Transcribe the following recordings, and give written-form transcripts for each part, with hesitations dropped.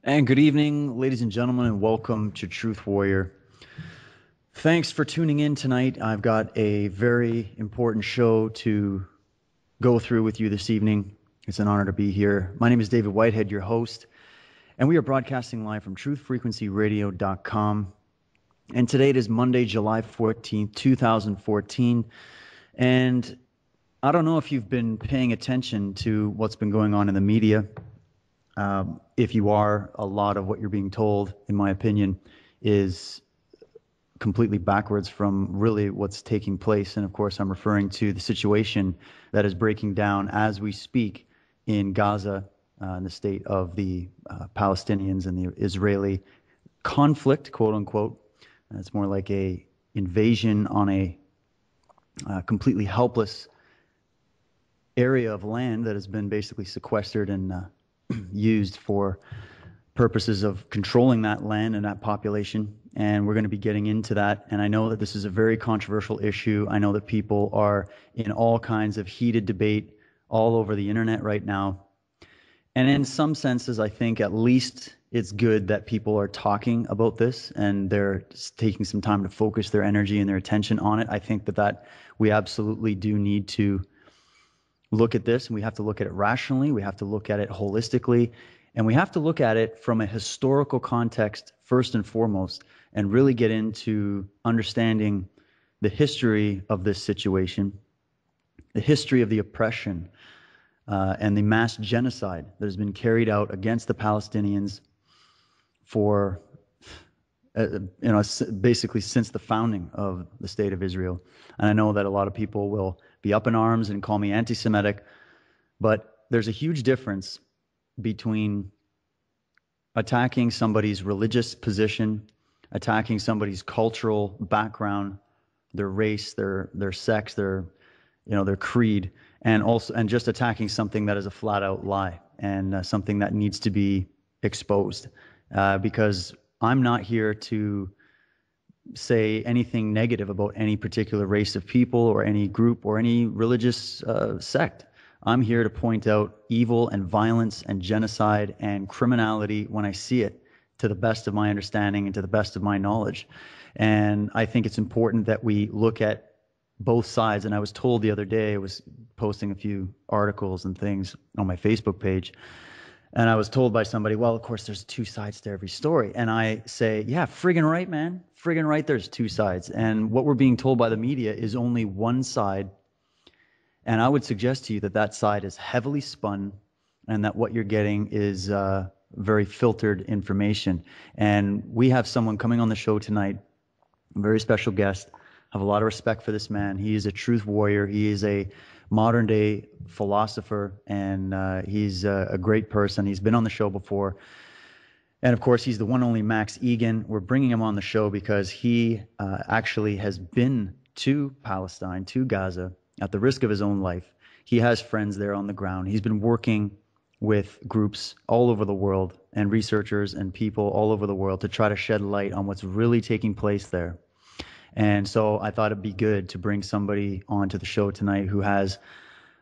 And good evening, ladies and gentlemen, and welcome to Truth Warrior. Thanks for tuning in tonight. I've got a very important show to go through with you this evening. It's an honor to be here. My name is David Whitehead, your host, and we are broadcasting live from truthfrequencyradio.com. And today it is Monday, July 14th, 2014. And I don't know if you've been paying attention to what's been going on in the media. If you are, a lot of what you're being told, in my opinion, is completely backwards from really what's taking place. And of course, I'm referring to the situation that is breaking down as we speak in Gaza, in the state of the Palestinians and the Israeli conflict, quote unquote. It's more like a invasion on a completely helpless area of land that has been basically sequestered and used for purposes of controlling that land and that population. And we're going to be getting into that. And I know that this is a very controversial issue. I know that people are in all kinds of heated debate all over the internet right now. And in some senses, I think at least it's good that people are talking about this and they're taking some time to focus their energy and their attention on it. I think that we absolutely do need to look at this, and we have to look at it rationally. We have to look at it holistically, and we have to look at it from a historical context first and foremost, and really get into understanding the history of this situation, the history of the oppression and the mass genocide that has been carried out against the Palestinians for basically since the founding of the state of Israel. And I know that a lot of people will be up in arms and call me anti-Semitic, but there's a huge difference between attacking somebody's religious position, attacking somebody's cultural background, their race, their sex, their creed, and just attacking something that is a flat out lie and something that needs to be exposed. Because I'm not here to say anything negative about any particular race of people or any group or any religious sect. I'm here to point out evil and violence and genocide and criminality when I see it, to the best of my understanding and to the best of my knowledge. And I think it's important that we look at both sides. And I was told the other day, I was posting a few articles and things on my Facebook page, and I was told by somebody, well, of course, there's two sides to every story. And I say, yeah, friggin' right, man. Friggin' right, there's two sides. And what we're being told by the media is only one side. And I would suggest to you that that side is heavily spun and that what you're getting is very filtered information. And we have someone coming on the show tonight, a very special guest. I have a lot of respect for this man. He is a truth warrior. He is a modern day philosopher, and he's a great person. He's been on the show before. And of course, he's the one only Max Igan. We're bringing him on the show because he actually has been to Palestine, to Gaza, at the risk of his own life. He has friends there on the ground. He's been working with groups all over the world and researchers and people all over the world to try to shed light on what's really taking place there. And so I thought it'd be good to bring somebody onto the show tonight who has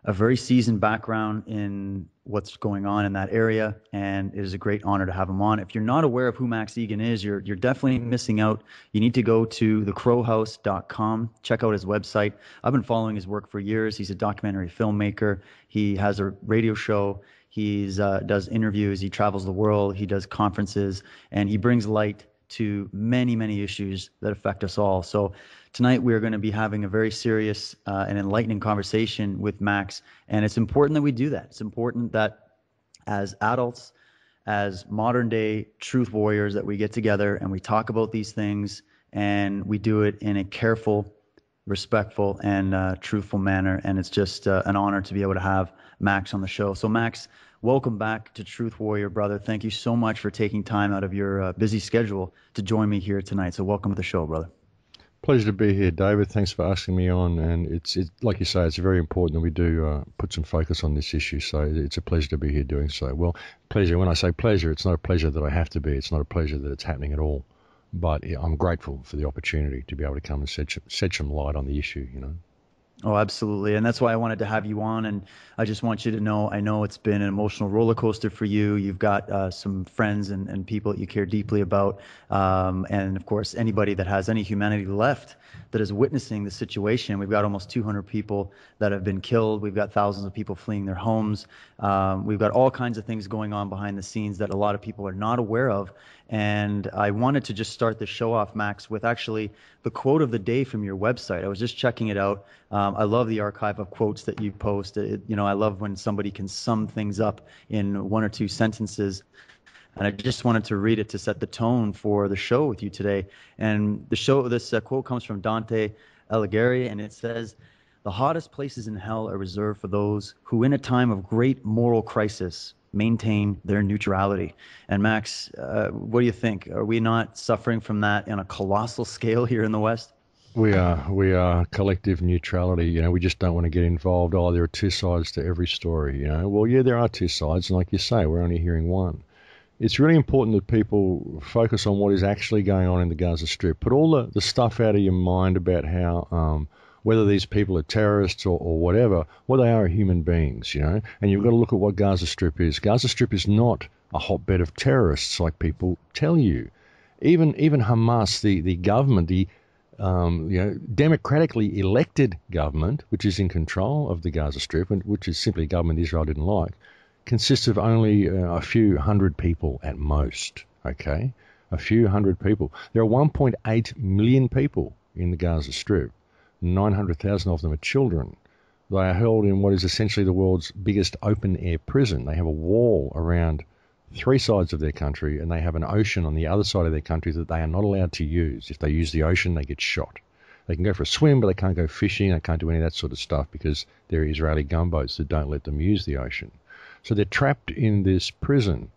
a very seasoned background in what's going on in that area, and it is a great honor to have him on. If you're not aware of who Max Igan is, you're definitely missing out. You need to go to thecrowhouse.com, check out his website. I've been following his work for years. He's a documentary filmmaker. He has a radio show. He does interviews. He travels the world. He does conferences, and he brings light to many, many issues that affect us all. So tonight we're going to be having a very serious and enlightening conversation with Max, and it's important that we do that. It's important that as adults, as modern day truth warriors, that we get together and we talk about these things, and we do it in a careful, respectful, and truthful manner. And it's just an honor to be able to have Max on the show. So Max, welcome back to Truth Warrior, brother. Thank you so much for taking time out of your busy schedule to join me here tonight. So welcome to the show, brother. Pleasure to be here, David. Thanks for asking me on. And it's like you say, it's very important that we do put some focus on this issue. So it's a pleasure to be here doing so. Well, pleasure. When I say pleasure, it's not a pleasure that I have to be. It's not a pleasure that it's happening at all. But I'm grateful for the opportunity to be able to come and shed some light on the issue, you know. Oh, absolutely. And that's why I wanted to have you on. And I just want you to know, I know it's been an emotional roller coaster for you. You've got some friends and people that you care deeply about. And of course, anybody that has any humanity left that is witnessing the situation. We've got almost 200 people that have been killed. We've got thousands of people fleeing their homes. We've got all kinds of things going on behind the scenes that a lot of people are not aware of. And I wanted to just start the show off, Max, with actually the quote of the day from your website. I was just checking it out. I love the archive of quotes that you post. I love when somebody can sum things up in one or two sentences. And I just wanted to read it to set the tone for the show with you today. And this quote comes from Dante Alighieri, and it says, "The hottest places in hell are reserved for those who, in a time of great moral crisis, maintain their neutrality." And Max, what do you think? Are we not suffering from that on a colossal scale here in the West? We are collective neutrality. We just don't want to get involved. Oh, there are two sides to every story. Well, yeah, there are two sides, and like you say, we're only hearing one. It's really important that people focus on what is actually going on in the Gaza Strip. Put all the stuff out of your mind about how whether these people are terrorists or whatever. Well, they are human beings, and you've got to look at what Gaza Strip is. Gaza Strip is not a hotbed of terrorists like people tell you. Even Hamas, the government, the democratically elected government, which is in control of the Gaza Strip, and which is simply a government Israel didn't like, consists of only a few hundred people at most, okay? A few hundred people. There are 1.8 million people in the Gaza Strip. 900,000 of them are children. They are held in what is essentially the world's biggest open-air prison. They have a wall around three sides of their country, and they have an ocean on the other side of their country that they are not allowed to use. If they use the ocean, they get shot. They can go for a swim, but they can't go fishing. They can't do any of that sort of stuff because there are Israeli gunboats that don't let them use the ocean. So they're trapped in this prison,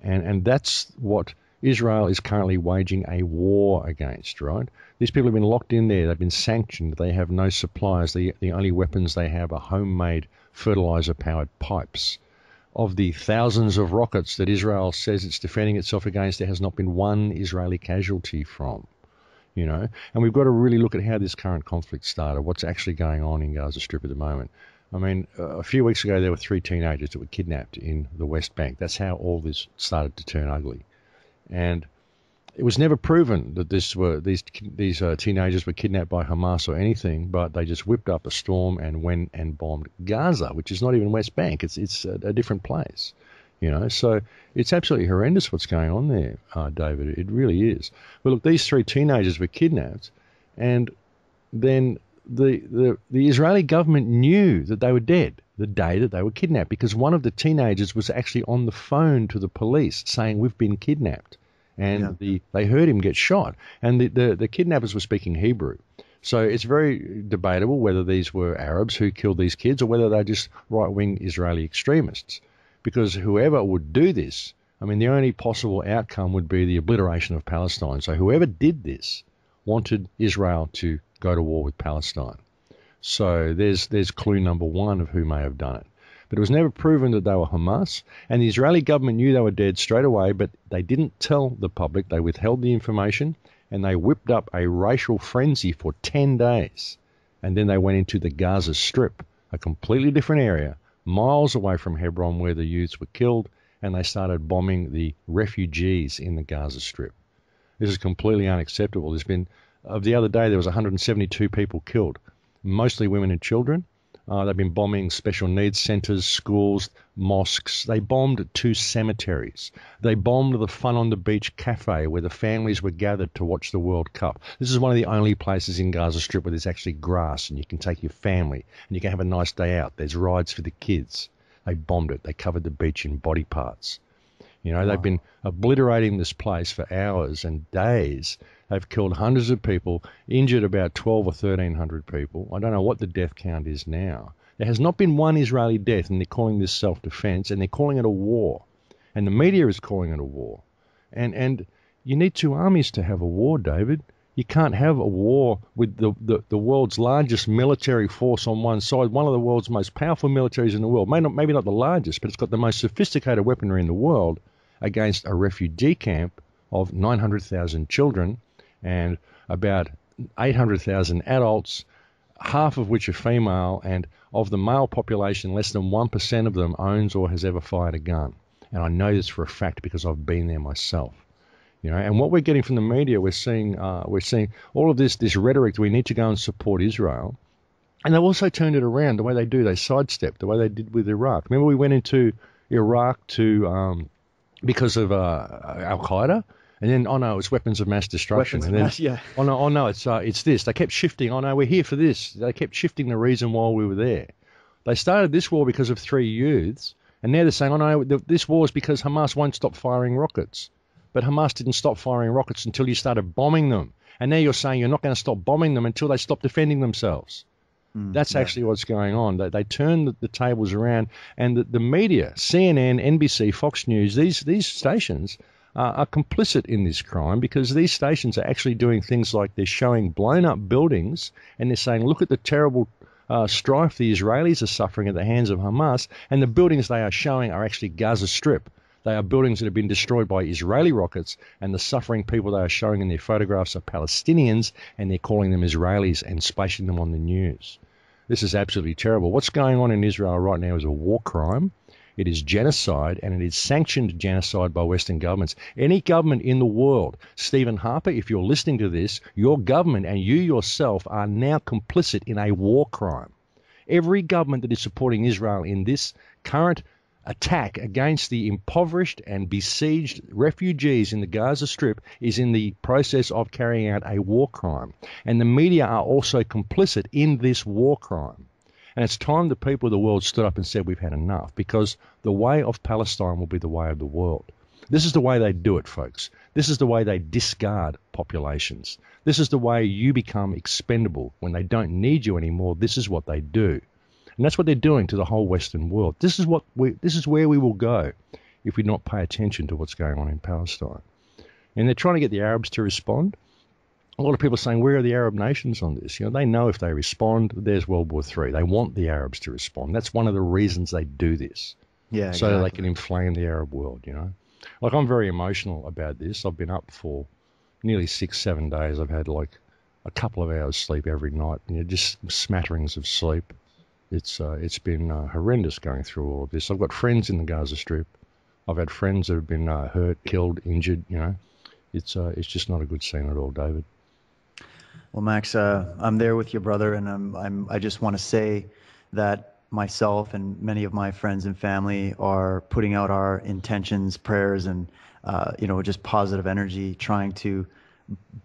and that's what Israel is currently waging a war against, right? These people have been locked in there. They've been sanctioned. They have no supplies. The only weapons they have are homemade fertilizer-powered pipes. Of the thousands of rockets that Israel says it's defending itself against, there has not been one Israeli casualty from, And we've got to really look at how this current conflict started, what's actually going on in Gaza Strip at the moment. I mean, a few weeks ago, there were 3 teenagers that were kidnapped in the West Bank. That's how all this started to turn ugly. And it was never proven that these teenagers were kidnapped by Hamas or anything, but they just whipped up a storm and went and bombed Gaza, which is not even West Bank. It's a different place, So it's absolutely horrendous what's going on there, David. It really is. But look, these 3 teenagers were kidnapped, and then the Israeli government knew that they were dead the day that they were kidnapped, because one of the teenagers was actually on the phone to the police saying, "We've been kidnapped." And they heard him get shot. And the kidnappers were speaking Hebrew. So it's very debatable whether these were Arabs who killed these kids or whether they're just right-wing Israeli extremists. Because whoever would do this, I mean, the only possible outcome would be the obliteration of Palestine. So whoever did this wanted Israel to go to war with Palestine. So there's clue number 1 of who may have done it. But it was never proven that they were Hamas, and the Israeli government knew they were dead straight away, but they didn't tell the public. They withheld the information, and they whipped up a racial frenzy for 10 days. And then they went into the Gaza Strip, a completely different area, miles away from Hebron where the youths were killed, and they started bombing the refugees in the Gaza Strip. This is completely unacceptable. The other day, there was 172 people killed, mostly women and children. They've been bombing special needs centres, schools, mosques. They bombed 2 cemeteries. They bombed the Fun on the Beach cafe where the families were gathered to watch the World Cup. This is one of the only places in Gaza Strip where there's actually grass and you can take your family and you can have a nice day out. There's rides for the kids. They bombed it. They covered the beach in body parts. They've been obliterating this place for hours and days. They've killed hundreds of people, injured about 12 or 1,300 people. I don't know what the death count is now. There has not been one Israeli death, and they're calling this self-defense, and they're calling it a war. And the media is calling it a war. And you need 2 armies to have a war, David. You can't have a war with the world's largest military force on one side, one of the world's most powerful militaries in the world, maybe not the largest, but it's got the most sophisticated weaponry in the world, against a refugee camp of 900,000 children and about 800,000 adults, half of which are female, and of the male population, less than 1% of them owns or has ever fired a gun. And I know this for a fact because I've been there myself. And what we're getting from the media, we're seeing all of this rhetoric that we need to go and support Israel. And they've also turned it around the way they do. They sidestep the way they did with Iraq. Remember, we went into Iraq because of Al Qaeda, and then no, it's weapons of mass destruction. Yeah. No, it's this. They kept shifting. No, we're here for this. They kept shifting the reason why we were there. They started this war because of 3 youths, and now they're saying, no, this war is because Hamas won't stop firing rockets. But Hamas didn't stop firing rockets until you started bombing them, and now you're saying you're not going to stop bombing them until they stop defending themselves. That's actually what's going on. They turn the tables around, and the media, CNN, NBC, Fox News, these stations are complicit in this crime, because these stations are actually doing things like they're showing blown up buildings, and they're saying, look at the terrible strife the Israelis are suffering at the hands of Hamas, and the buildings they are showing are actually Gaza Strip. They are buildings that have been destroyed by Israeli rockets, and the suffering people they are showing in their photographs are Palestinians, and they're calling them Israelis and splashing them on the news. This is absolutely terrible. What's going on in Israel right now is a war crime. It is genocide, and it is sanctioned genocide by Western governments. Any government in the world, Stephen Harper, if you're listening to this, your government and you yourself are now complicit in a war crime. Every government that is supporting Israel in this current attack against the impoverished and besieged refugees in the Gaza Strip is in the process of carrying out a war crime. And the media are also complicit in this war crime. And it's time the people of the world stood up and said, we've had enough, because the way of Palestine will be the way of the world. This is the way they do it, folks. This is the way they discard populations. This is the way you become expendable. When they don't need you anymore, this is what they do. And that's what they're doing to the whole Western world. This is where we will go if we not pay attention to what's going on in Palestine. And they're trying to get the Arabs to respond. A lot of people are saying, where are the Arab nations on this? They know if they respond, there's World War III. They want the Arabs to respond. That's one of the reasons they do this. Yeah, so exactly. They can inflame the Arab world, Like, I'm very emotional about this. I've been up for nearly 6-7 days. I've had like a couple of hours sleep every night, just smatterings of sleep. It's been horrendous going through all of this. I've got friends in the Gaza Strip. I've had friends that have been hurt, killed, injured. It's just not a good scene at all, David. Well, Max, I'm there with you, brother, and I just want to say that myself and many of my friends and family are putting out our intentions, prayers, and just positive energy, trying to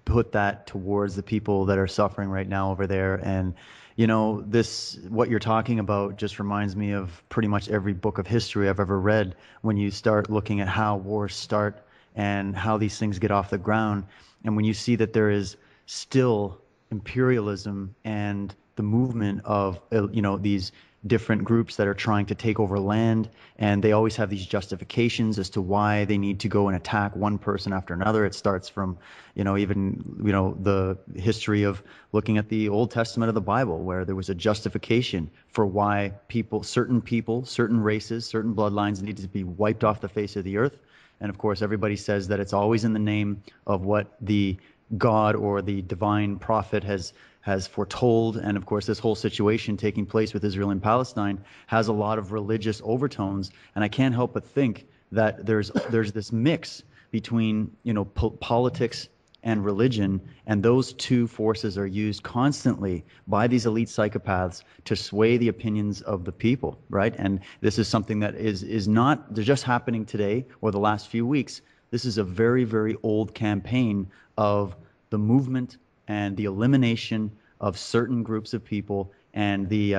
put that towards the people that are suffering right now over there. And what you're talking about just reminds me of pretty much every book of history I've ever read, when you start looking at how wars start and how these things get off the ground. And when you see that there is still imperialism and the movement of, these different groups that are trying to take over land, and they always have these justifications as to why they need to go and attack one person after another. It starts from, the history of looking at the Old Testament of the Bible, where there was a justification for why certain races, certain bloodlines needed to be wiped off the face of the earth. And of course, everybody says that it's always in the name of what the God or the divine prophet has foretold. And of course, this whole situation taking place with Israel and Palestine has a lot of religious overtones. And I can't help but think that there's this mix between politics and religion, and those two forces are used constantly by these elite psychopaths to sway the opinions of the people, right? And this is something that is not just happening today or the last few weeks. This is a very, very old campaign of the movement and the elimination of certain groups of people, and the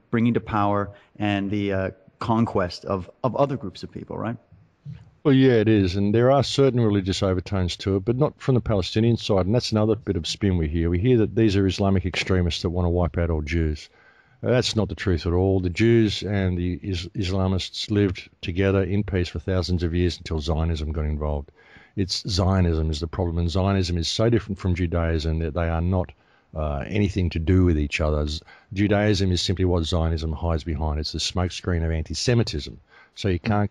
bringing to power and the conquest of other groups of people, right? Well, yeah, it is, and there are certain religious overtones to it, but not from the Palestinian side, and that's another bit of spin we hear. We hear that these are Islamic extremists that want to wipe out all Jews. That's not the truth at all. The Jews and the Islamists lived together in peace for thousands of years until Zionism got involved. It's Zionism is the problem, and Zionism is so different from Judaism that they are not anything to do with each other. Judaism is simply what Zionism hides behind. It's the smokescreen of anti-Semitism. So you can't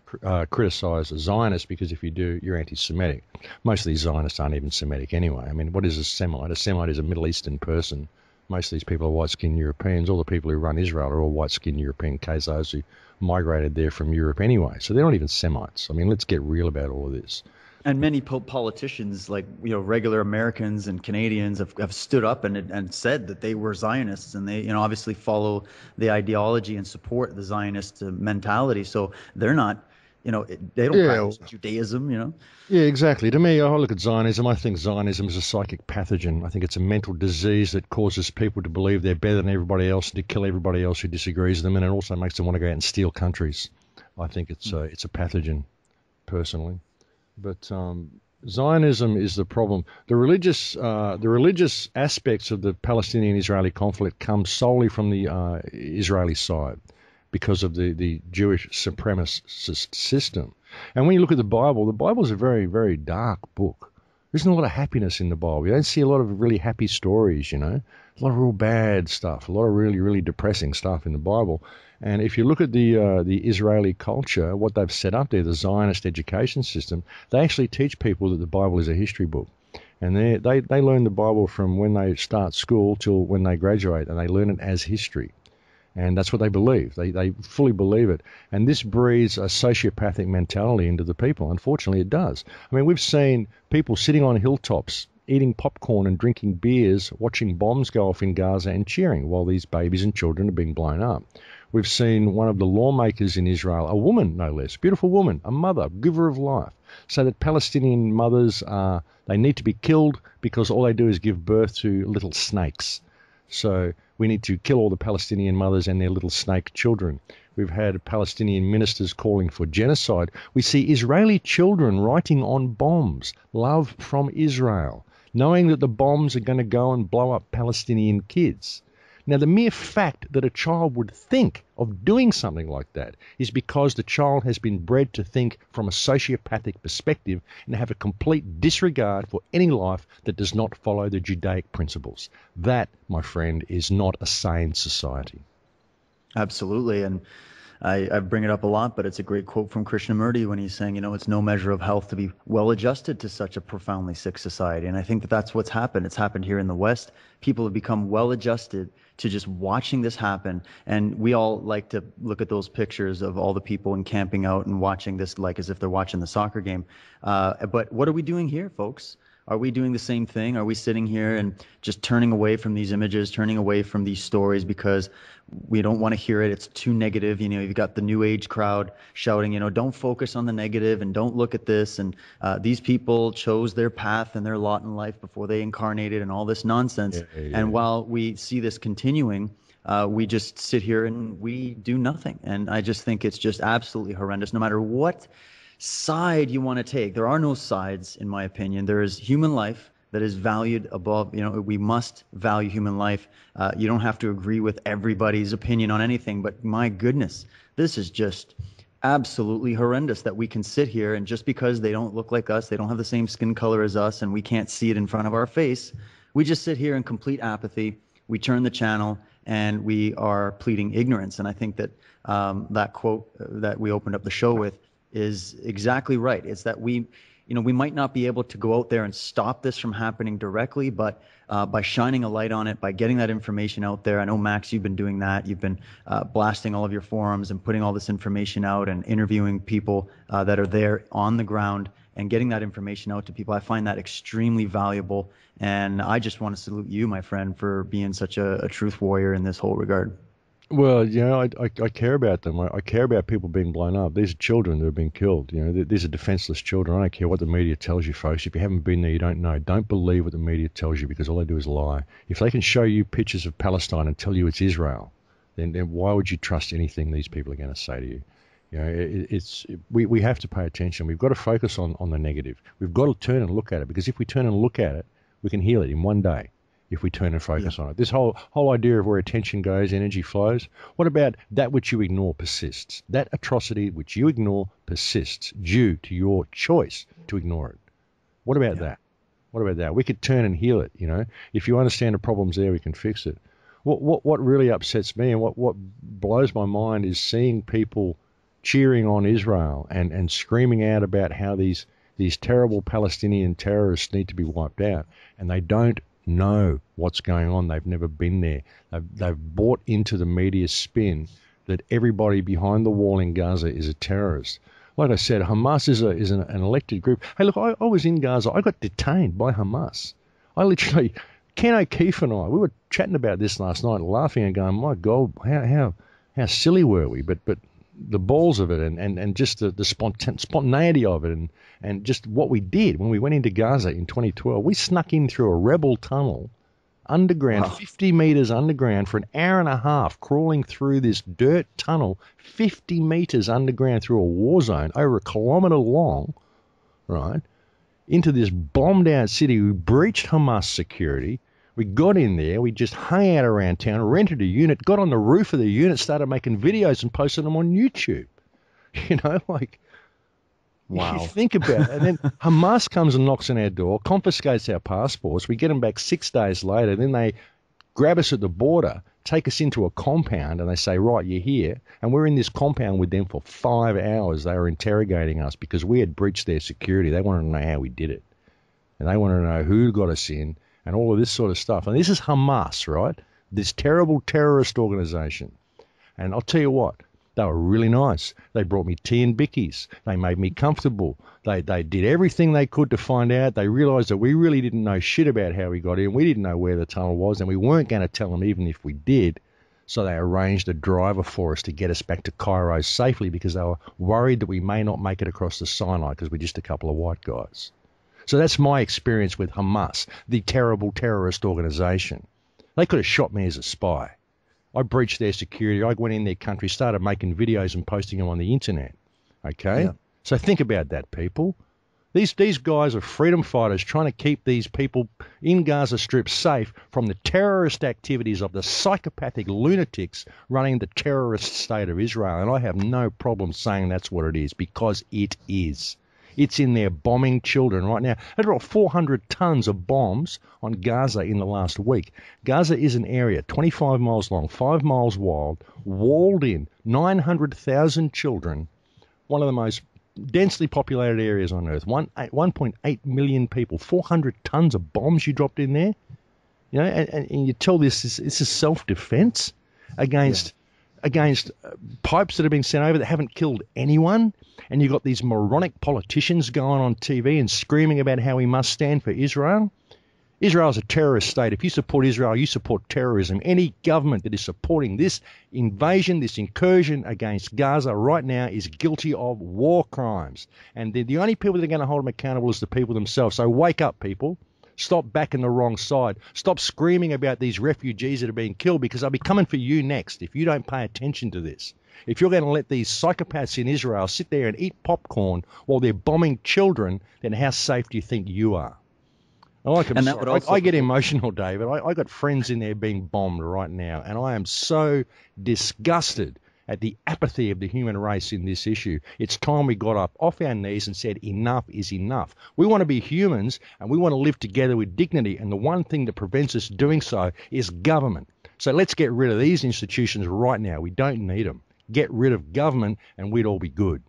criticize a Zionist, because if you do, you're anti-Semitic. Most of these Zionists aren't even Semitic anyway. I mean, what is a Semite? A Semite is a Middle Eastern person Most of these people are white-skinned Europeans. All the people who run Israel are all white-skinned European Khazars who migrated there from Europe anyway. So they're not even Semites. I mean, let's get real about all of this. And many politicians, like regular Americans and Canadians, have stood up and said that they were Zionists, and they obviously follow the ideology and support the Zionist mentality. So they're not, they don't practice Judaism. Yeah, exactly. To me, I look at Zionism. I think Zionism is a psychic pathogen. I think it's a mental disease that causes people to believe they're better than everybody else and to kill everybody else who disagrees with them, and it also makes them want to go out and steal countries. I think it's a pathogen, personally. But Zionism is the problem. The religious aspects of the Palestinian-Israeli conflict come solely from the Israeli side because of the Jewish supremacist system. And when you look at the Bible is a very, very dark book. There's not a lot of happiness in the Bible. You don't see a lot of really happy stories, A lot of real bad stuff, a lot of really, really depressing stuff in the Bible. And if you look at the Israeli culture, what they've set up there, the Zionist education system, they actually teach people that the Bible is a history book. And they learn the Bible from when they start school till when they graduate, and they learn it as history. And that's what they believe. They fully believe it. And this breeds a sociopathic mentality into the people. Unfortunately, it does. I mean, we've seen people sitting on hilltops, eating popcorn and drinking beers, watching bombs go off in Gaza and cheering while these babies and children are being blown up. We've seen one of the lawmakers in Israel, a woman no less, beautiful woman, a mother, giver of life, say that Palestinian mothers, they need to be killed because all they do is give birth to little snakes. So we need to kill all the Palestinian mothers and their little snake children. We've had Palestinian ministers calling for genocide. We see Israeli children writing on bombs, love from Israel, knowing that the bombs are going to go and blow up Palestinian kids. Now, the mere fact that a child would think of doing something like that is because the child has been bred to think from a sociopathic perspective and have a complete disregard for any life that does not follow the Judaic principles. That, my friend, is not a sane society. Absolutely. And I bring it up a lot, but it's a great quote from Krishnamurti when he's saying, it's no measure of health to be well adjusted to such a profoundly sick society. And I think that that's what's happened. It's happened here in the West. People have become well adjusted to just watching this happen. And we all like to look at those pictures of all the people and camping out and watching this like as if they're watching the soccer game. But what are we doing here, folks? Are we doing the same thing? Are we sitting here and just turning away from these images, turning away from these stories because we don't want to hear it? It's too negative. You've got the new age crowd shouting, don't focus on the negative and don't look at this. And these people chose their path and their lot in life before they incarnated and all this nonsense. Yeah. And while we see this continuing, we just sit here and we do nothing. And I just think it's just absolutely horrendous, no matter what side you want to take. There are no sides, in my opinion. There is human life that is valued above, we must value human life. You don't have to agree with everybody's opinion on anything, but my goodness, this is just absolutely horrendous that we can sit here and just because they don't look like us, they don't have the same skin color as us, and we can't see it in front of our face, we just sit here in complete apathy. We turn the channel and we are pleading ignorance. And I think that that quote that we opened up the show with is exactly right. It's that we might not be able to go out there and stop this from happening directly, but by shining a light on it, by getting that information out there. I know, Max, you've been doing that. You've been blasting all of your forums and putting all this information out and interviewing people that are there on the ground and getting that information out to people. I find that extremely valuable. And I just want to salute you, my friend, for being such a truth warrior in this whole regard. Well, I care about them. I care about people being blown up. These are children that have been killed. These are defenseless children. I don't care what the media tells you, folks. If you haven't been there, you don't know. Don't believe what the media tells you because all they do is lie. If they can show you pictures of Palestine and tell you it's Israel, then why would you trust anything these people are going to say to you? We have to pay attention. We've got to focus on the negative. We've got to turn and look at it because if we turn and look at it, we can heal it in one day. If we turn and focus on it. This whole idea of where attention goes, energy flows. What about that which you ignore persists? That atrocity which you ignore persists due to your choice to ignore it. What about that? What about that? We could turn and heal it, If you understand the problem's there, we can fix it. What really upsets me and what blows my mind is seeing people cheering on Israel and screaming out about how these terrible Palestinian terrorists need to be wiped out. And they don't know what's going on. They've never been there. They've bought into the media spin that everybody behind the wall in Gaza is a terrorist. Like I said, Hamas is an elected group. Hey, look, I was in Gaza. I got detained by Hamas. I literally, Ken O'Keefe and I, we were chatting about this last night, laughing and going, my God, how silly were we? But the balls of it and just the spontaneity of it and just what we did when we went into Gaza in 2012, we snuck in through a rebel tunnel underground, wow. 50 meters underground for an hour and a half, crawling through this dirt tunnel, 50 meters underground through a war zone, over a kilometer long, right, into this bombed out city. We breached Hamas security. We got in there, we just hung out around town, rented a unit, got on the roof of the unit, started making videos and posted them on YouTube. You know, like, wow. You think about it. And then Hamas comes and knocks on our door, confiscates our passports. We get them back 6 days later. Then they grab us at the border, take us into a compound, and they say, right, you're here. And we're in this compound with them for 5 hours. They were interrogating us because we had breached their security. They wanted to know how we did it. And they wanted to know who got us in and all of this sort of stuff. And this is Hamas, right? This terrible terrorist organization. And I'll tell you what, they were really nice. They brought me tea and bickies. They made me comfortable. They did everything they could to find out. They realized that we really didn't know shit about how we got in. We didn't know where the tunnel was, and we weren't going to tell them even if we did. So they arranged a driver for us to get us back to Cairo safely because they were worried that we may not make it across the Sinai because we're just a couple of white guys. So that's my experience with Hamas, the terrible terrorist organization. They could have shot me as a spy. I breached their security. I went in their country, started making videos and posting them on the internet. Okay? Yeah. So think about that, people. These guys are freedom fighters trying to keep these people in Gaza Strip safe from the terrorist activities of the psychopathic lunatics running the terrorist state of Israel. And I have no problem saying that's what it is, because it is. It's in there bombing children right now. They brought 400 tons of bombs on Gaza in the last week. Gaza is an area 25 miles long, 5 miles wide, walled in, 900,000 children, one of the most densely populated areas on Earth, 1.8 million people, 400 tons of bombs you dropped in there. You know, and you tell this is self-defense against pipes that have been sent over that haven't killed anyone. And you've got these moronic politicians going on TV and screaming about how we must stand for Israel. Israel's a terrorist state. If you support Israel, you support terrorism. Any government that is supporting this invasion, this incursion against Gaza right now is guilty of war crimes. And the only people that are going to hold them accountable is the people themselves. So wake up, people. Stop backing the wrong side. Stop screaming about these refugees that are being killed, because they'll be coming for you next if you don't pay attention to this. If you're going to let these psychopaths in Israel sit there and eat popcorn while they're bombing children, then how safe do you think you are? I get emotional, David. I got friends in there being bombed right now, and I am so disgusted at the apathy of the human race in this issue. It's time we got up off our knees and said enough is enough. We want to be humans, and we want to live together with dignity, and the one thing that prevents us doing so is government. So let's get rid of these institutions right now. We don't need them. Get rid of government and we'd all be good.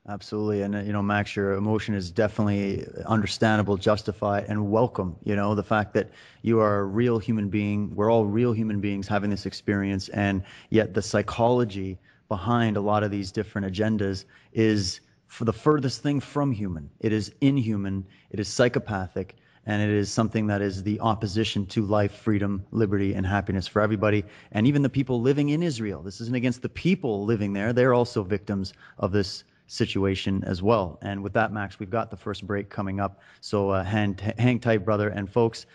Absolutely. And, you know, Max, your emotion is definitely understandable, justified, and welcome. You know, the fact that you are a real human being, we're all real human beings having this experience, and yet the psychology behind a lot of these different agendas is for the furthest thing from human. It is inhuman, it is psychopathic, and it is something that is the opposition to life, freedom, liberty, and happiness for everybody. And even the people living in Israel. This isn't against the people living there. They're also victims of this situation as well. And with that, Max, we've got the first break coming up. So hang tight, brother. And folks,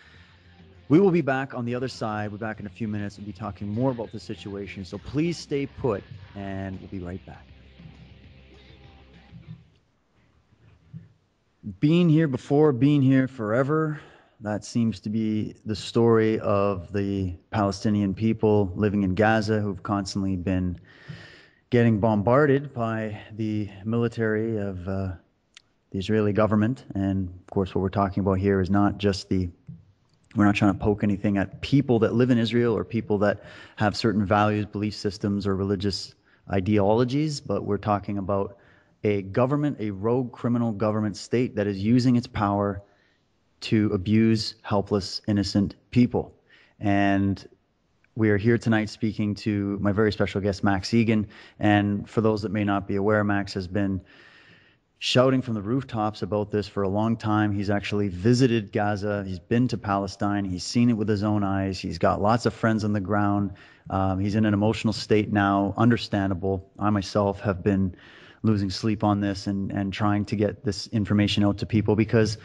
we will be back on the other side. We'll be back in a few minutes. We'll be talking more about the situation. So please stay put, and we'll be right back. Being here before, being here forever. That seems to be the story of the Palestinian people living in Gaza, who've constantly been getting bombarded by the military of the Israeli government. And of course, what we're talking about here is not just we're not trying to poke anything at people that live in Israel or people that have certain values, belief systems, or religious ideologies, but we're talking about a government, a rogue criminal government state that is using its power to abuse helpless, innocent people. And we are here tonight speaking to my very special guest, Max Igan. And for those that may not be aware, Max has been shouting from the rooftops about this for a long time. He's actually visited Gaza. He's been to Palestine. He's seen it with his own eyes. He's got lots of friends on the ground. He's in an emotional state now, understandable. I myself have been losing sleep on this and trying to get this information out to people because,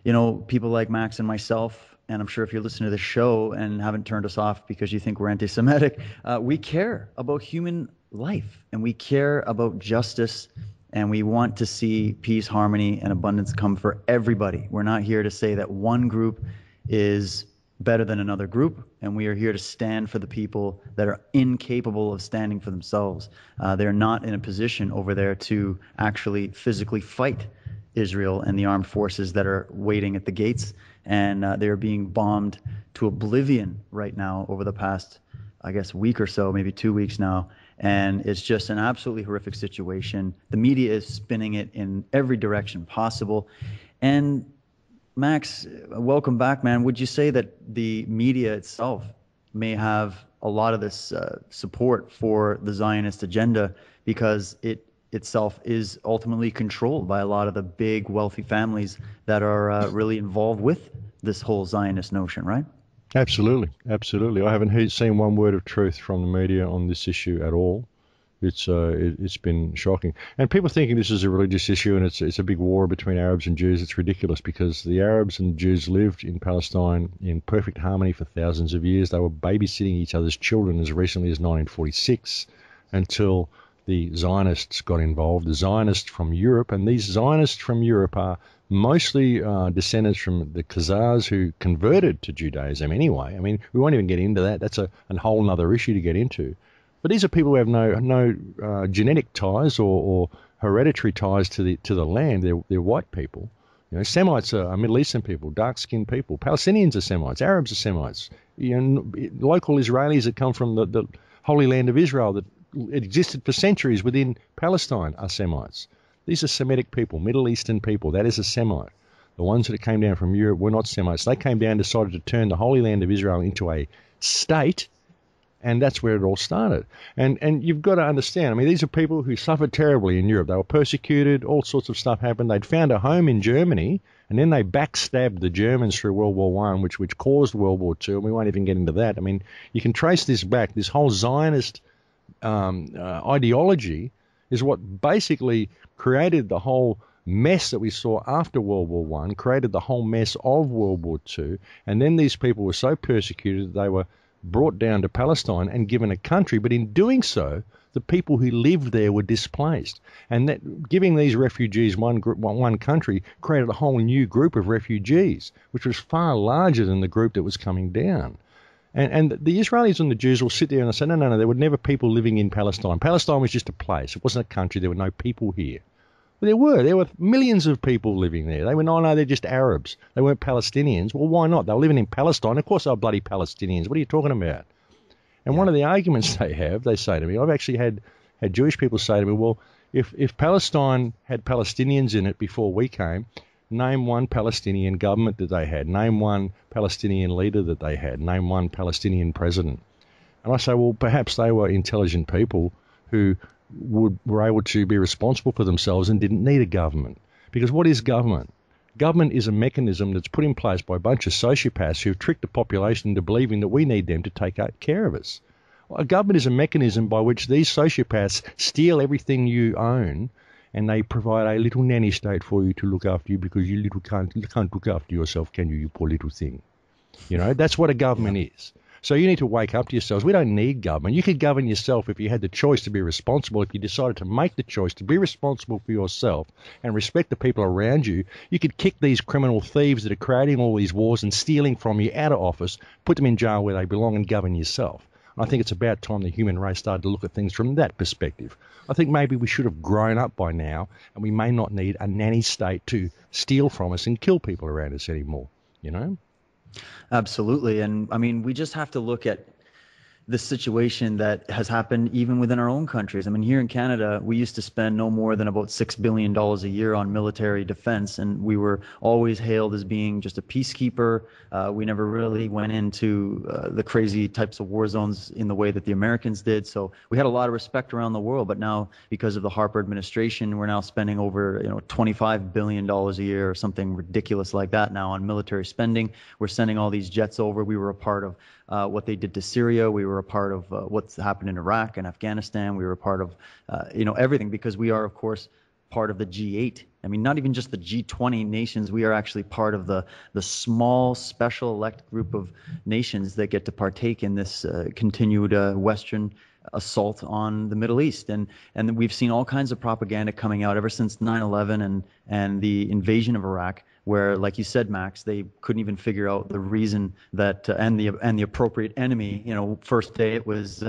you know, people like Max and myself, and I'm sure if you're listening to this show and haven't turned us off because you think we're anti-Semitic, we care about human life and we care about justice. And we want to see peace, harmony, and abundance come for everybody. We're not here to say that one group is better than another group, and we are here to stand for the people that are incapable of standing for themselves. They're not in a position over there to actually physically fight Israel and the armed forces that are waiting at the gates, and they're being bombed to oblivion right now over the past, I guess, week or so, maybe 2 weeks now. And it's just an absolutely horrific situation. The media is spinning it in every direction possible. And Max, welcome back, man. Would you say that the media itself may have a lot of this support for the Zionist agenda because it itself is ultimately controlled by a lot of the big wealthy families that are really involved with this whole Zionist notion, right? Absolutely, absolutely. I haven't seen one word of truth from the media on this issue at all. It's been shocking, and people thinking this is a religious issue and it's a big war between Arabs and Jews. It's ridiculous because the Arabs and Jews lived in Palestine in perfect harmony for thousands of years. They were babysitting each other's children as recently as 1946, until the Zionists got involved. The Zionists from Europe, and these Zionists from Europe are mostly descendants from the Khazars who converted to Judaism anyway. I mean, we won't even get into that. That's a whole other issue to get into. But these are people who have no genetic ties or hereditary ties to the land. They're white people. You know, Semites are Middle Eastern people, dark-skinned people. Palestinians are Semites. Arabs are Semites. You know, local Israelis that come from the Holy Land of Israel that existed for centuries within Palestine are Semites. These are Semitic people, Middle Eastern people. That is a Semite. The ones that came down from Europe were not Semites. They came down and decided to turn the Holy Land of Israel into a state, and that's where it all started. And you've got to understand, I mean, these are people who suffered terribly in Europe. They were persecuted, all sorts of stuff happened. They'd found a home in Germany, and then they backstabbed the Germans through World War I, which caused World War II, and we won't even get into that. I mean, you can trace this back. This whole Zionist ideology is what basically created the whole mess that we saw after World War I, created the whole mess of World War II, and then these people were so persecuted that they were brought down to Palestine and given a country, but in doing so, the people who lived there were displaced. And that giving these refugees one country created a whole new group of refugees, which was far larger than the group that was coming down. And the Israelis and the Jews will sit there and say, no, there were never people living in Palestine. Palestine was just a place. It wasn't a country. There were no people here. Well, there were millions of people living there. They were, no, they're just Arabs. They weren't Palestinians. Well, why not? They were living in Palestine. Of course they were bloody Palestinians. What are you talking about? And one of the arguments they say to me, I've actually had Jewish people say to me, well, if Palestine had Palestinians in it before we came, name one Palestinian government that they had. Name one Palestinian leader that they had. Name one Palestinian president. And I say, well, perhaps they were intelligent people who were able to be responsible for themselves and didn't need a government. Because what is government? Government is a mechanism that's put in place by a bunch of sociopaths who've tricked the population into believing that we need them to take care of us. Well, a government is a mechanism by which these sociopaths steal everything you own, and they provide a little nanny state for you to look after you because you can't look after yourself, can you, you poor little thing? You know, that's what a government is. So you need to wake up to yourselves. We don't need government. You could govern yourself if you had the choice to be responsible. If you decided to make the choice to be responsible for yourself and respect the people around you, you could kick these criminal thieves that are creating all these wars and stealing from you out of office, put them in jail where they belong and govern yourself. I think it's about time the human race started to look at things from that perspective. I think maybe we should have grown up by now, and we may not need a nanny state to steal from us and kill people around us anymore, you know? Absolutely. And I mean, we just have to look at the situation that has happened even within our own countries. I mean, here in Canada, we used to spend no more than about $6 billion a year on military defense, and we were always hailed as being just a peacekeeper. We never really went into the crazy types of war zones in the way that the Americans did. So we had a lot of respect around the world. But now, because of the Harper administration, we're now spending over $25 billion a year or something ridiculous like that now on military spending. We're sending all these jets over. We were a part of what they did to Syria. We were a part of what's happened in Iraq and Afghanistan. We were a part of, everything, because we are, of course, part of the G8. I mean, not even just the G20 nations. We are actually part of the small, special elect group of nations that get to partake in this continued Western assault on the Middle East. And we've seen all kinds of propaganda coming out ever since 9/11 and the invasion of Iraq, where, like you said, Max, they couldn't even figure out the reason that and the appropriate enemy. First day it was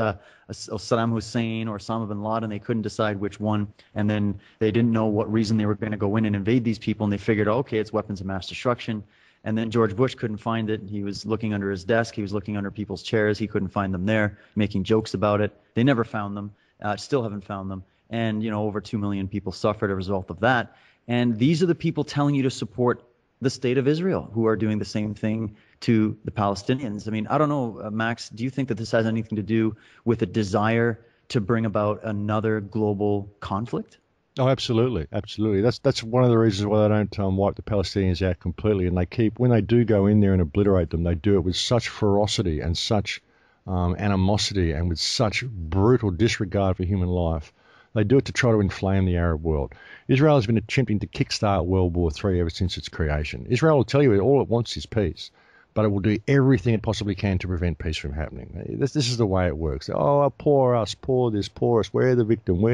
Saddam Hussein or Osama bin Laden. They couldn't decide which one, and then they didn't know what reason they were going to go in and invade these people, and they figured, okay, it's weapons of mass destruction. And then George Bush couldn't find it. He was looking under his desk. He was looking under people's chairs. He couldn't find them there, making jokes about it. They never found them. Still haven't found them. And over 2 million people suffered as a result of that. And these are the people telling you to support the state of Israel, who are doing the same thing to the Palestinians. I mean, I don't know, Max, do you think that this has anything to do with a desire to bring about another global conflict? Oh, absolutely, absolutely. That's one of the reasons why they don't wipe the Palestinians out completely. And when they do go in there and obliterate them, they do it with such ferocity and such animosity and with such brutal disregard for human life. They do it to try to inflame the Arab world. Israel has been attempting to kickstart World War III ever since its creation. Israel will tell you all it wants is peace, but it will do everything it possibly can to prevent peace from happening. This is the way it works. Oh, poor us, poor this, poor us. We're the victim.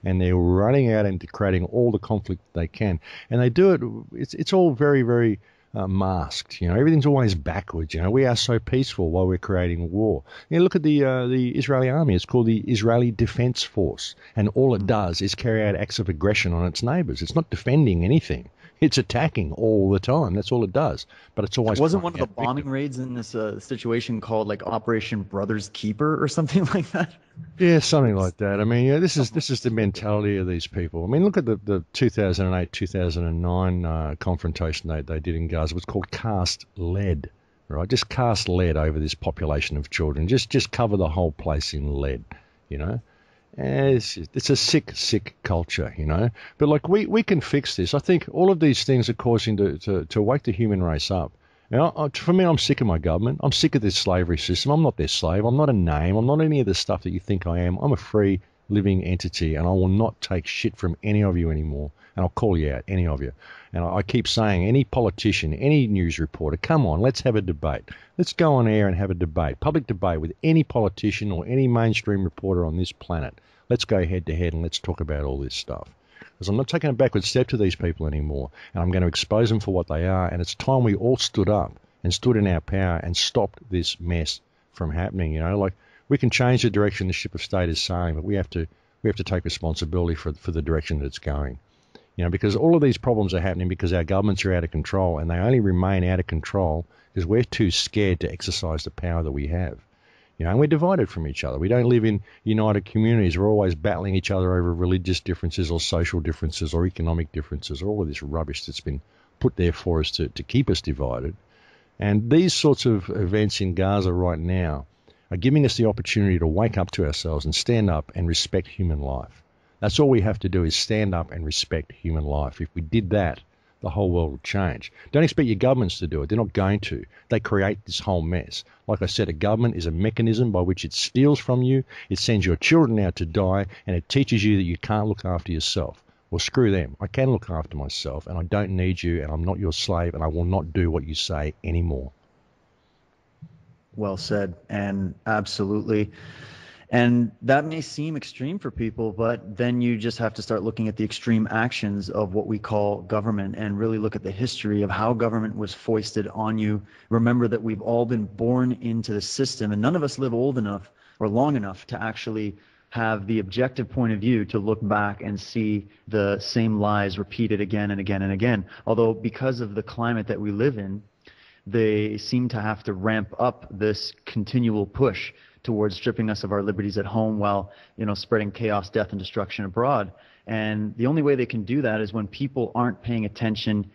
And they're running out and creating all the conflict they can. And they do it, it's all very, very masked. Everything's always backwards. We are so peaceful while we're creating war. Look at the Israeli army. It's called the Israeli Defense Force. And all it does is carry out acts of aggression on its neighbors. It's not defending anything. It's attacking all the time. That's all it does. But it's always wasn't one of the bombing raids in this situation called like Operation Brother's Keeper or something like that? Yeah, something like that. I mean, this is the mentality of these people. I mean, look at the 2008-2009 confrontation they did in Gaza. It was called Cast Lead, right? Just cast lead over this population of children. Just cover the whole place in lead, It's a sick culture, But like we can fix this. I think all of these things are causing to wake the human race up. For me, I'm sick of my government. I'm sick of this slavery system. I'm not their slave. I'm not a name. I'm not any of the stuff that you think I am. I'm a free living entity, and I will not take shit from any of you anymore. And I'll call you out, any of you. And I keep saying, any politician, any news reporter, come on, let's have a debate. Let's go on air and have a debate, public debate with any politician or any mainstream reporter on this planet. Let's go head to head and let's talk about all this stuff. Because I'm not taking a backward step to these people anymore, and I'm going to expose them for what they are. And it's time we all stood up and stood in our power and stopped this mess from happening. Like we can change the direction the ship of state is sailing, but we have to take responsibility for the direction that it's going. Because all of these problems are happening because our governments are out of control, and they only remain out of control because we're too scared to exercise the power that we have. And we're divided from each other. We don't live in united communities. We're always battling each other over religious differences or social differences or economic differences, or all of this rubbish that's been put there for us to keep us divided. And these sorts of events in Gaza right now are giving us the opportunity to wake up to ourselves and stand up and respect human life. That's all we have to do, is stand up and respect human life. If we did that, the whole world will change. Don't expect your governments to do it. They're not going to. They create this whole mess. Like I said, a government is a mechanism by which it steals from you, it sends your children out to die, and it teaches you that you can't look after yourself. Well, screw them. I can look after myself, and I don't need you, and I'm not your slave, and I will not do what you say anymore. Well said, and absolutely. And that may seem extreme for people, but then you just have to start looking at the extreme actions of what we call government and really look at the history of how government was foisted on you. Remember that we've all been born into the system, and none of us live old enough or long enough to actually have the objective point of view to look back and see the same lies repeated again and again and again. Although because of the climate that we live in, they seem to have to ramp up this continual push towards stripping us of our liberties at home while, spreading chaos, death, and destruction abroad. And the only way they can do that is when people aren't paying attention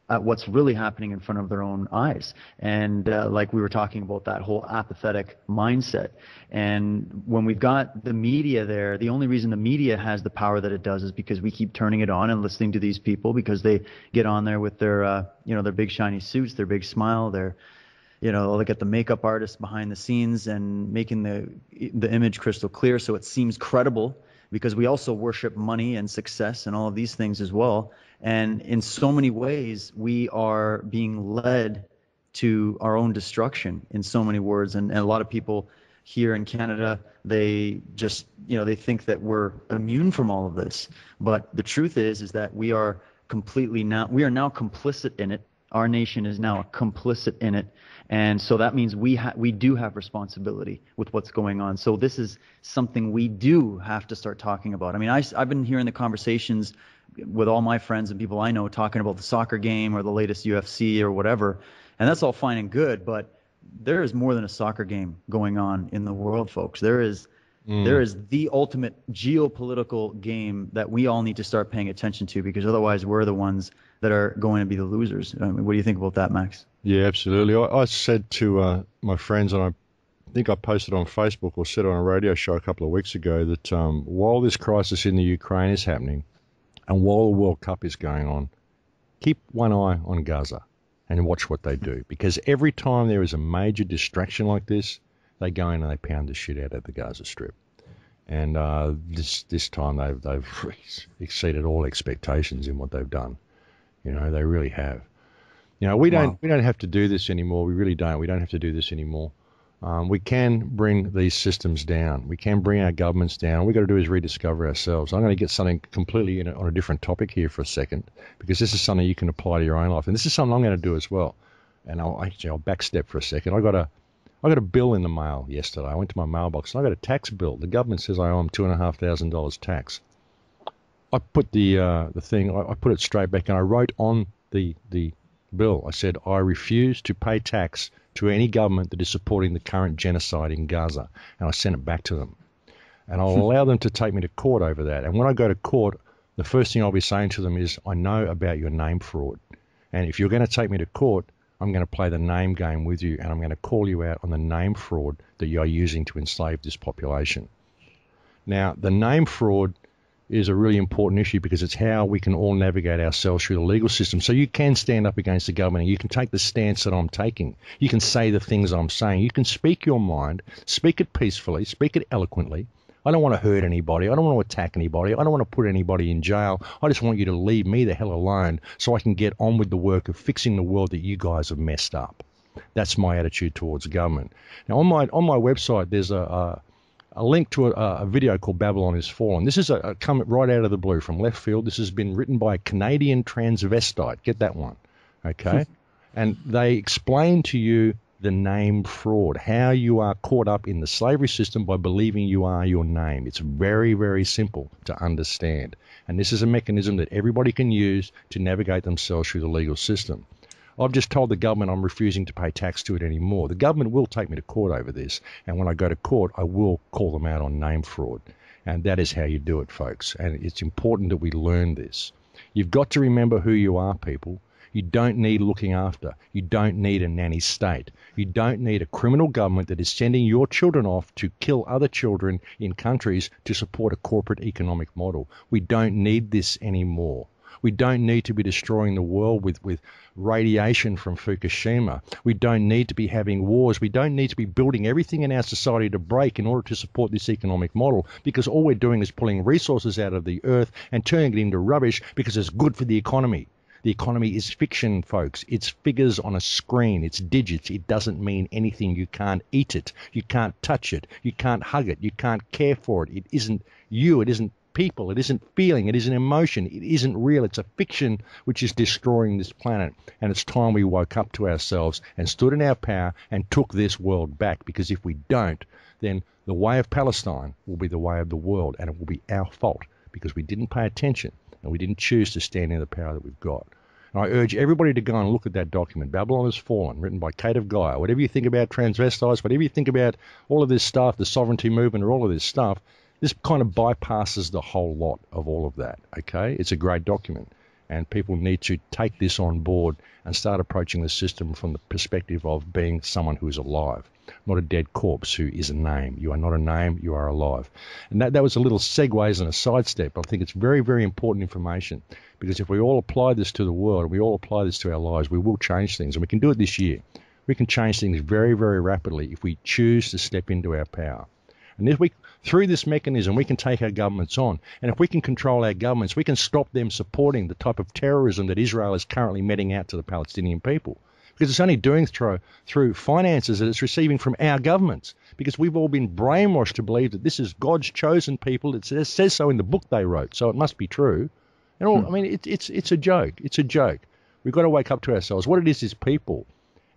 at what's really happening in front of their own eyes. And like we were talking about, that whole apathetic mindset. And when we've got the media there, the only reason the media has the power that it does is because we keep turning it on and listening to these people, because they get on there with their, their big shiny suits, their big smile, their, they'll get the makeup artist behind the scenes and making the image crystal clear so it seems credible, because we also worship money and success and all of these things as well. And in so many ways, we are being led to our own destruction in so many words. And a lot of people here in Canada, they just, they think that we're immune from all of this. But the truth is that we are now complicit in it. Our nation is now complicit in it. And so that means we do have responsibility with what's going on. So this is something we do have to start talking about. I mean, I've been hearing the conversations with all my friends and people I know talking about the soccer game or the latest UFC or whatever. And that's all fine and good, but there is more than a soccer game going on in the world, folks. There is the ultimate geopolitical game that we all need to start paying attention to, because otherwise we're the ones that are going to be the losers. I mean, what do you think about that, Max? Yeah, absolutely. I said to my friends, and I think I posted on Facebook or said on a radio show a couple of weeks ago, that while this crisis in the Ukraine is happening and while the World Cup is going on, keep one eye on Gaza and watch what they do. Because every time there is a major distraction like this, they go in and they pound the shit out of the Gaza Strip. And this time they've exceeded all expectations in what they've done. They really have. We don't have to do this anymore. We really don't. We don't have to do this anymore. We can bring these systems down. We can bring our governments down. All we've got to do is rediscover ourselves. I'm going to get something completely on a different topic here for a second, because this is something you can apply to your own life. And this is something I'm going to do as well. And I'll backstep for a second. I got a bill in the mail yesterday. I went to my mailbox and I got a tax bill. The government says I owe them $2,500 tax. I put the thing, I put it straight back, and I wrote on the bill, I said, I refuse to pay tax to any government that is supporting the current genocide in Gaza. And I sent it back to them. And I'll allow them to take me to court over that. And when I go to court, the first thing I'll be saying to them is, I know about your name fraud. And if you're going to take me to court, I'm going to play the name game with you, and I'm going to call you out on the name fraud that you're using to enslave this population. Now, the name fraud is a really important issue, because it's how we can all navigate ourselves through the legal system. So you can stand up against the government, and you can take the stance that I'm taking. You can say the things I'm saying. You can speak your mind, speak it peacefully, speak it eloquently. I don't want to hurt anybody. I don't want to attack anybody. I don't want to put anybody in jail. I just want you to leave me the hell alone so I can get on with the work of fixing the world that you guys have messed up. That's my attitude towards government. Now, on my website, there's a link to a video called Babylon is Fallen. This is come right out of the blue from left field. This has been written by a Canadian transvestite. Get that one, okay? And they explain to you the name fraud, how you are caught up in the slavery system by believing you are your name. It's very, very simple to understand. And this is a mechanism that everybody can use to navigate themselves through the legal system. I've just told the government I'm refusing to pay tax to it anymore. The government will take me to court over this, and when I go to court, I will call them out on name fraud. And that is how you do it, folks. And it's important that we learn this. You've got to remember who you are, people. You don't need looking after. You don't need a nanny state. You don't need a criminal government that is sending your children off to kill other children in countries to support a corporate economic model. We don't need this anymore. We don't need to be destroying the world with radiation from Fukushima. We don't need to be having wars. We don't need to be building everything in our society to break in order to support this economic model, because all we're doing is pulling resources out of the earth and turning it into rubbish because it's good for the economy. The economy is fiction, folks. It's figures on a screen. It's digits. It doesn't mean anything. You can't eat it. You can't touch it. You can't hug it. You can't care for it. It isn't you. It isn't people. It isn't feeling. It isn't emotion. It isn't real. It's a fiction which is destroying this planet. And it's time we woke up to ourselves and stood in our power and took this world back. Because if we don't, then the way of Palestine will be the way of the world, and it will be our fault because we didn't pay attention and we didn't choose to stand in the power that we've got. And I urge everybody to go and look at that document, Babylon Has Fallen, written by Kate of Gaia. Whatever you think about transvestites, whatever you think about all of this stuff, the sovereignty movement or all of this stuff, this kind of bypasses the whole lot of all of that, okay? It's a great document. And people need to take this on board and start approaching the system from the perspective of being someone who is alive, not a dead corpse who is a name. You are not a name, you are alive. And that was a little segues and a sidestep. I think it's very, very important information, because if we all apply this to the world, we all apply this to our lives, we will change things. And we can do it this year. We can change things very, very rapidly if we choose to step into our power. And if we, through this mechanism, we can take our governments on. And if we can control our governments, we can stop them supporting the type of terrorism that Israel is currently meting out to the Palestinian people. Because it's only doing through finances that it's receiving from our governments. Because we've all been brainwashed to believe that this is God's chosen people. It says so in the book they wrote, so it must be true. And all, I mean, it's a joke. It's a joke. We've got to wake up to ourselves. What it is people.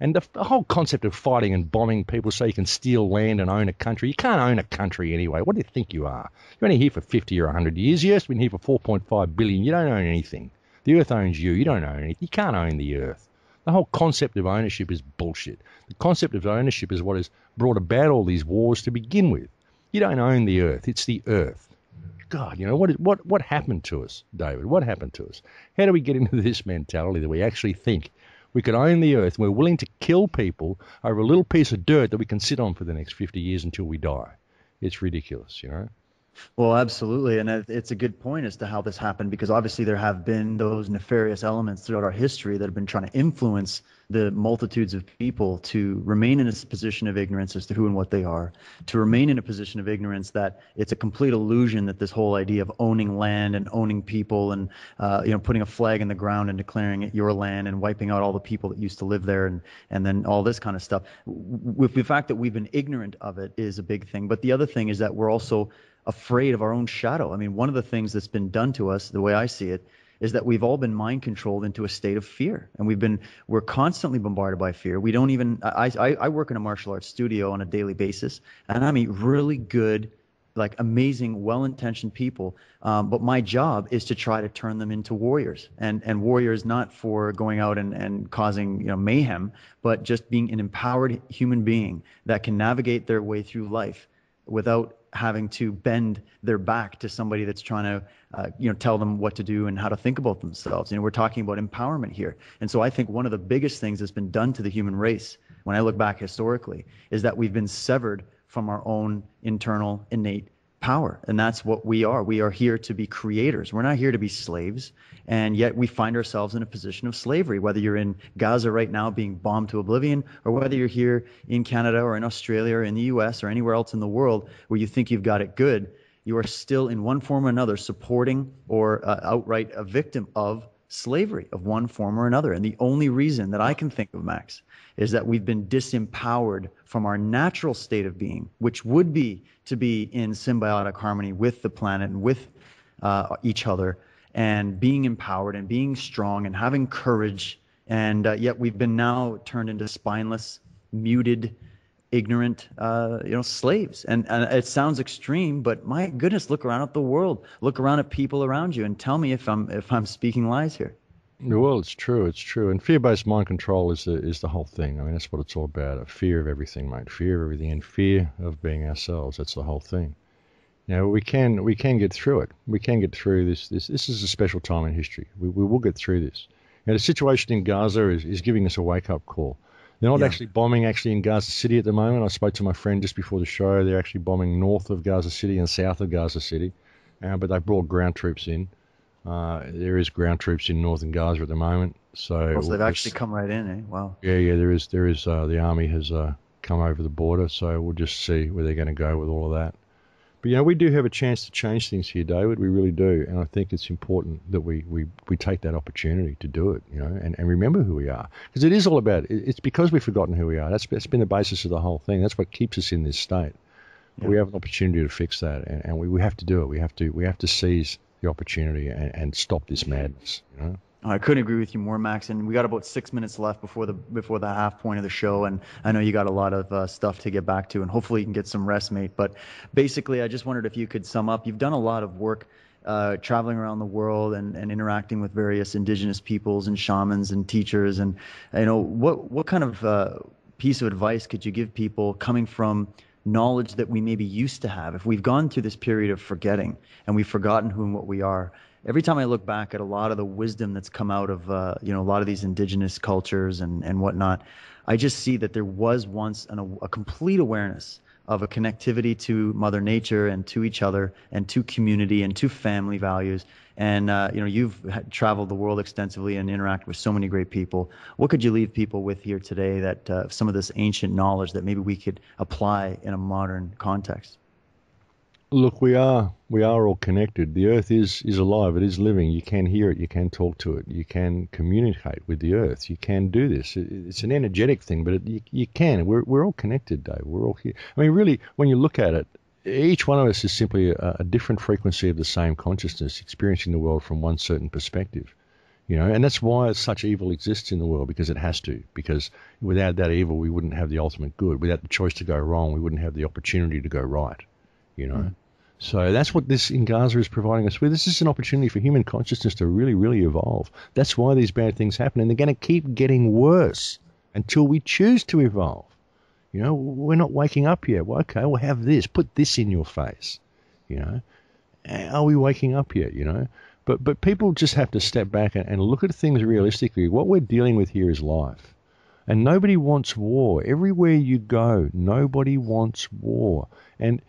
And the whole concept of fighting and bombing people so you can steal land and own a country. You can't own a country anyway. What do you think you are? You're only here for 50 or 100 years. Yes, you've been here for 4.5 billion. You don't own anything. The earth owns you. You don't own anything. You can't own the earth. The whole concept of ownership is bullshit. The concept of ownership is what has brought about all these wars to begin with. You don't own the earth. It's the earth. God, you know, what happened to us, David? What happened to us? How do we get into this mentality that we actually think we could own the earth and we're willing to kill people over a little piece of dirt that we can sit on for the next 50 years until we die? It's ridiculous, you know? Well, absolutely. And it's a good point as to how this happened, because obviously there have been those nefarious elements throughout our history that have been trying to influence the multitudes of people to remain in a position of ignorance as to who and what they are, to remain in a position of ignorance that it's a complete illusion that this whole idea of owning land and owning people and putting a flag in the ground and declaring it your land and wiping out all the people that used to live there and then all this kind of stuff. With the fact that we've been ignorant of it is a big thing. But the other thing is that we're also afraid of our own shadow. I mean, one of the things that's been done to us, the way I see it, is that we've all been mind controlled into a state of fear, and we're constantly bombarded by fear. We don't even. I work in a martial arts studio on a daily basis, and I meet really good, like amazing, well-intentioned people. But my job is to try to turn them into warriors, and warriors not for going out and causing mayhem, but just being an empowered human being that can navigate their way through life without having to bend their back to somebody that's trying to, tell them what to do and how to think about themselves. We're talking about empowerment here. And so I think one of the biggest things that's been done to the human race, when I look back historically, is that we've been severed from our own internal innate power. And that's what we are. We are here to be creators. We're not here to be slaves. And yet we find ourselves in a position of slavery, whether you're in Gaza right now being bombed to oblivion, or whether you're here in Canada or in Australia or in the US or anywhere else in the world where you think you've got it good. You are still in one form or another supporting or outright a victim of slavery of one form or another. And the only reason that I can think of, Max, is that we've been disempowered from our natural state of being, which would be to be in symbiotic harmony with the planet and with each other, and being empowered and being strong and having courage. And yet we've been now turned into spineless, muted, ignorant, slaves. And it sounds extreme, but my goodness, look around at the world, look around at people around you, and tell me if I'm speaking lies here. Well, it's true. It's true. And fear-based mind control is the whole thing. I mean, that's what it's all about. A fear of everything, mate. Fear of everything, and fear of being ourselves. That's the whole thing. Now, we can get through it. We can get through this. This is a special time in history. We will get through this. Now, the situation in Gaza is giving us a wake-up call. They're not actually bombing in Gaza City at the moment. I spoke to my friend just before the show. They're actually bombing north of Gaza City and south of Gaza City, but they brought ground troops in. There is ground troops in northern Gaza at the moment. So they've actually come right in, eh? Wow. Yeah. There is. The army has come over the border, so we'll just see where they're going to go with all of that. But we do have a chance to change things here, David. We really do, and I think it's important that we take that opportunity to do it, and remember who we are, because it is all about. It's because we've forgotten who we are. That's been the basis of the whole thing. That's what keeps us in this state. Yeah. We have an opportunity to fix that, and we have to do it. We have to seize the opportunity and stop this madness. I couldn't agree with you more, Max. And we got about 6 minutes left before the half point of the show, and I know you got a lot of stuff to get back to, and hopefully you can get some rest, mate. But basically, I just wondered if you could sum up. You've done a lot of work traveling around the world and interacting with various indigenous peoples and shamans and teachers. And, what kind of piece of advice could you give people coming from knowledge that we maybe used to have? If we've gone through this period of forgetting and we've forgotten who and what we are, every time I look back at a lot of the wisdom that's come out of, a lot of these indigenous cultures and whatnot, I just see that there was once a complete awareness of a connectivity to Mother Nature and to each other and to community and to family values. And, you've traveled the world extensively and interacted with so many great people. What could you leave people with here today that some of this ancient knowledge that maybe we could apply in a modern context? Look, we are all connected. The earth is alive. It is living. You can hear it. You can talk to it. You can communicate with the earth. You can do this. It's an energetic thing, but you can. We're all connected, Dave. We're all here. I mean, really, when you look at it, each one of us is simply a different frequency of the same consciousness, experiencing the world from one certain perspective. And that's why such evil exists in the world, because it has to. Because without that evil, we wouldn't have the ultimate good. Without the choice to go wrong, we wouldn't have the opportunity to go right. So that's what this Ingaza is providing us with. This is an opportunity for human consciousness to really, really evolve. That's why these bad things happen, and they're going to keep getting worse until we choose to evolve. We're not waking up yet. Well, okay, we'll have this. Put this in your face. Are we waking up yet? But people just have to step back and look at things realistically. What we're dealing with here is life. And nobody wants war. Everywhere you go, nobody wants war. And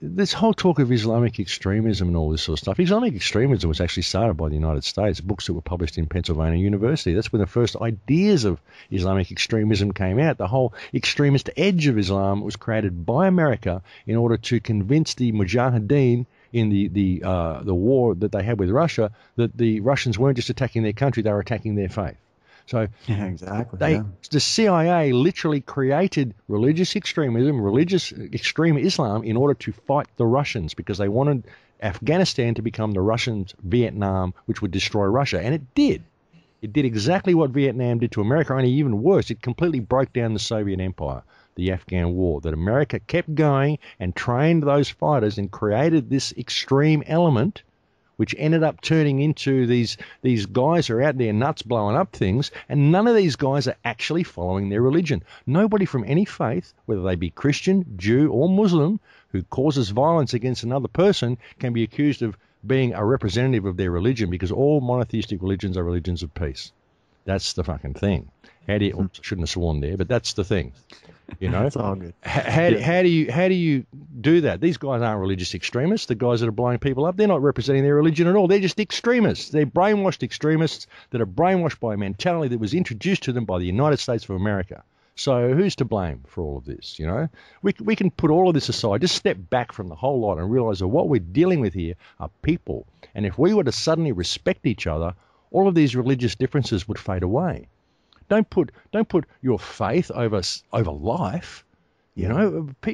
this whole talk of Islamic extremism and all this sort of stuff, Islamic extremism was actually started by the United States, books that were published in Pennsylvania University. That's when the first ideas of Islamic extremism came out. The whole extremist edge of Islam was created by America in order to convince the Mujahideen in the war that they had with Russia that the Russians weren't just attacking their country, they were attacking their faith. So yeah, exactly. The CIA literally created religious extremism, religious extreme Islam, in order to fight the Russians, because they wanted Afghanistan to become the Russians' Vietnam, which would destroy Russia. And it did. It did exactly what Vietnam did to America, only even worse. It completely broke down the Soviet Empire, the Afghan war, that America kept going and trained those fighters and created this extreme element, which ended up turning into these guys who are out there nuts blowing up things, and none of these guys are actually following their religion. Nobody from any faith, whether they be Christian, Jew, or Muslim, who causes violence against another person can be accused of being a representative of their religion, because all monotheistic religions are religions of peace. That's the fucking thing. How do you, oops, I shouldn't have sworn there, but that's the thing. It's all good. How do you do that? These guys aren't religious extremists. The guys that are blowing people up, they're not representing their religion at all. They're just extremists. They're brainwashed extremists that are brainwashed by a mentality that was introduced to them by the United States of America. So who's to blame for all of this? We can put all of this aside, just step back from the whole lot and realize that what we're dealing with here are people. And if we were to suddenly respect each other, all of these religious differences would fade away. Don't put your faith over life.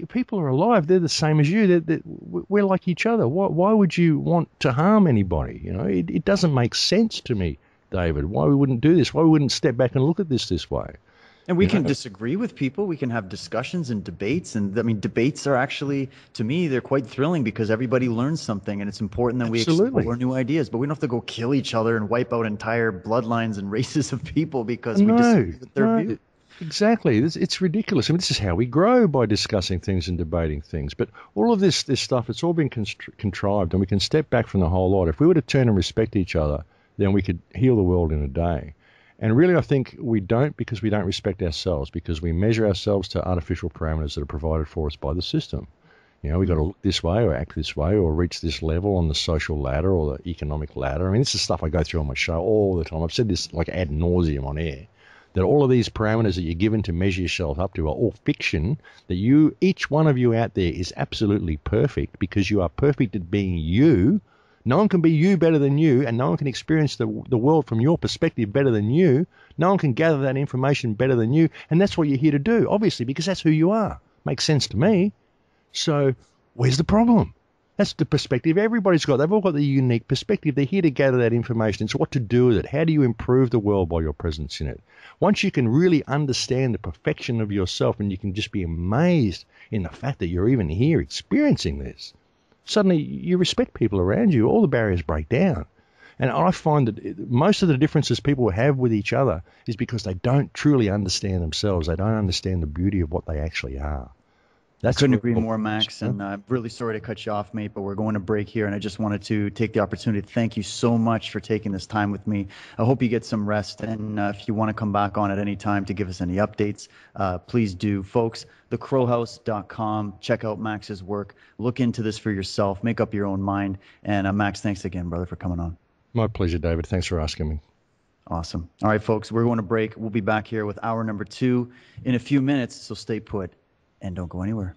People are alive. They're the same as you. We're like each other. Why would you want to harm anybody? It doesn't make sense to me, David. Why we wouldn't do this? Why we wouldn't step back and look at this way? And we can disagree with people. We can have discussions and debates. And I mean, debates are actually, to me, they're quite thrilling, because everybody learns something, and it's important that we explore new ideas. But we don't have to go kill each other and wipe out entire bloodlines and races of people because we disagree with their view. Exactly. It's ridiculous. I mean, this is how we grow, by discussing things and debating things. But all of this stuff, it's all been contrived, and we can step back from the whole lot. If we were to turn and respect each other, then we could heal the world in a day. And really, I think we don't, because we don't respect ourselves, because we measure ourselves to artificial parameters that are provided for us by the system. We've got to look this way or act this way or reach this level on the social ladder or the economic ladder. I mean, this is stuff I go through on my show all the time. I've said this like ad nauseum on air, that all of these parameters that you're given to measure yourself up to are all fiction, that each one of you out there is absolutely perfect, because you are perfect at being you. No one can be you better than you, and no one can experience the world from your perspective better than you. No one can gather that information better than you, and that's what you're here to do, obviously, because that's who you are. Makes sense to me. So where's the problem? That's the perspective everybody's got. They've all got the unique perspective. They're here to gather that information. It's what to do with it. How do you improve the world by your presence in it? Once you can really understand the perfection of yourself, and you can just be amazed in the fact that you're even here experiencing this, suddenly you respect people around you. All the barriers break down. And I find that most of the differences people have with each other is because they don't truly understand themselves. They don't understand the beauty of what they actually are. I That's couldn't where agree more, Max. And I'm really sorry to cut you off, mate, but we're going to break here. And I just wanted to take the opportunity to thank you so much for taking this time with me. I hope you get some rest. And if you want to come back on at any time to give us any updates, please do. Folks, thecrowhouse.com. Check out Max's work. Look into this for yourself. Make up your own mind. And Max, thanks again, brother, for coming on. My pleasure, David. Thanks for asking me. Awesome. All right, folks, we're going to break. We'll be back here with hour number 2 in a few minutes. So stay put and don't go anywhere.